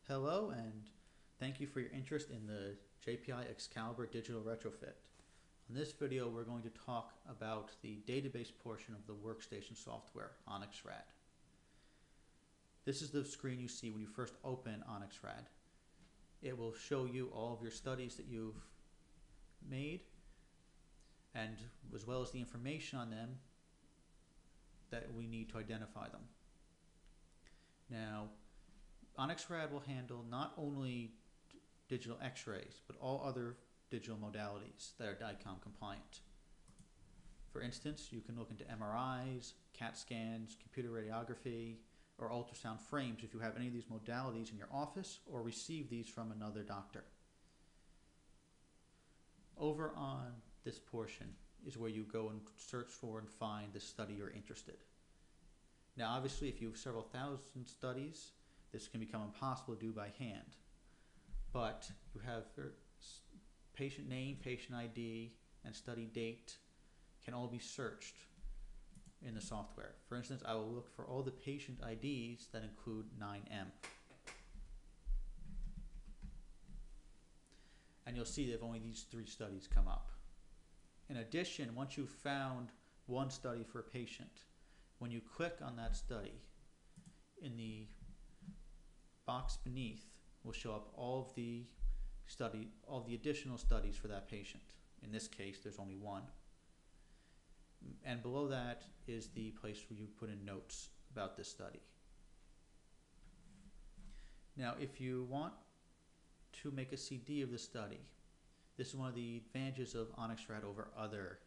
Hello and thank you for your interest in the JPI Excalibur Digital Retrofit. In this video we're going to talk about the database portion of the workstation software, Onyx-RAD. This is the screen you see when you first open Onyx-RAD. It will show you all of your studies that you've made and as well as the information on them that we need to identify them. Now, Onyx-RAD will handle not only digital x-rays, but all other digital modalities that are DICOM compliant. For instance, you can look into MRIs, CAT scans, computer radiography, or ultrasound frames if you have any of these modalities in your office or receive these from another doctor. Over on this portion is where you go and search for and find the study you're interested. Now obviously if you have several thousand studies, this can become impossible to do by hand. But you have patient name, patient ID, and study date can all be searched in the software. For instance, I will look for all the patient IDs that include 9M. And you'll see that only these 3 studies come up. In addition, once you've found one study for a patient, when you click on that study, in the box beneath will show up all of the additional studies for that patient. In this case, there's only one. And below that is the place where you put in notes about this study. Now, if you want to make a CD of the study, this is one of the advantages of Onyx-RAD over other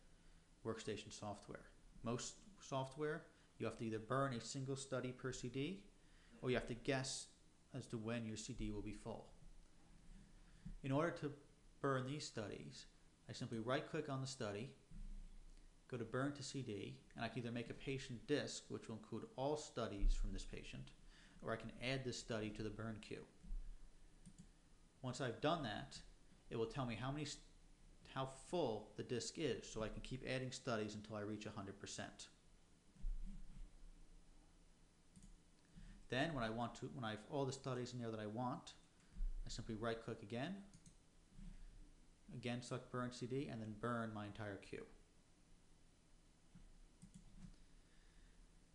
workstation software. Most software, you have to either burn a single study per CD, or you have to guess as to when your CD will be full. In order to burn these studies, I simply right-click on the study, go to Burn to CD, and I can either make a patient disk, which will include all studies from this patient, or I can add this study to the burn queue. Once I've done that, it will tell me how full the disk is, so I can keep adding studies until I reach 100%. Then when I have all the studies in there that I want, I simply right-click again select Burn CD, and then burn my entire queue.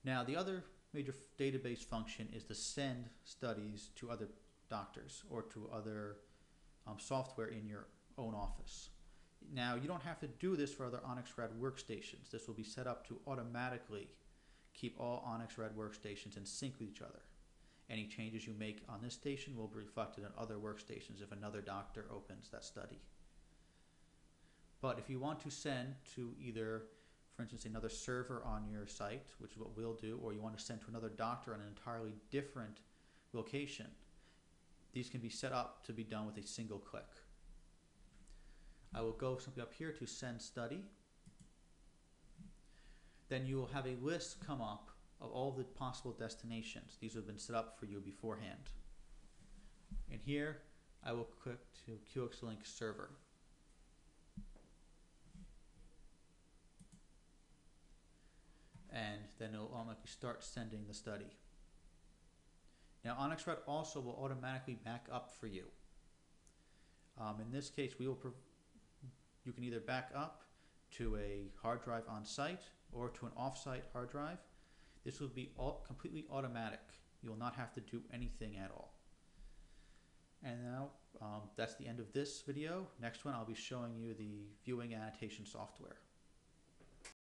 Now the other major database function is to send studies to other doctors or to other software in your own office. Now you don't have to do this for other Onyx-RAD workstations. This will be set up to automatically keep all Onyx-RAD workstations in sync with each other. Any changes you make on this station will be reflected on other workstations if another doctor opens that study. But if you want to send to either, for instance, another server on your site, which is what we'll do, or you want to send to another doctor on an entirely different location, these can be set up to be done with a single click. I will go simply up here to Send Study. Then you will have a list come up of all the possible destinations. These have been set up for you beforehand. And here I will click to QX-Link Server. And then it will automatically start sending the study. Now Onyx-RAD also will automatically back up for you. In this case, you can either back up to a hard drive on site or to an off-site hard drive. This will be completely automatic. You will not have to do anything at all. And now that's the end of this video. Next one I'll be showing you the viewing annotation software.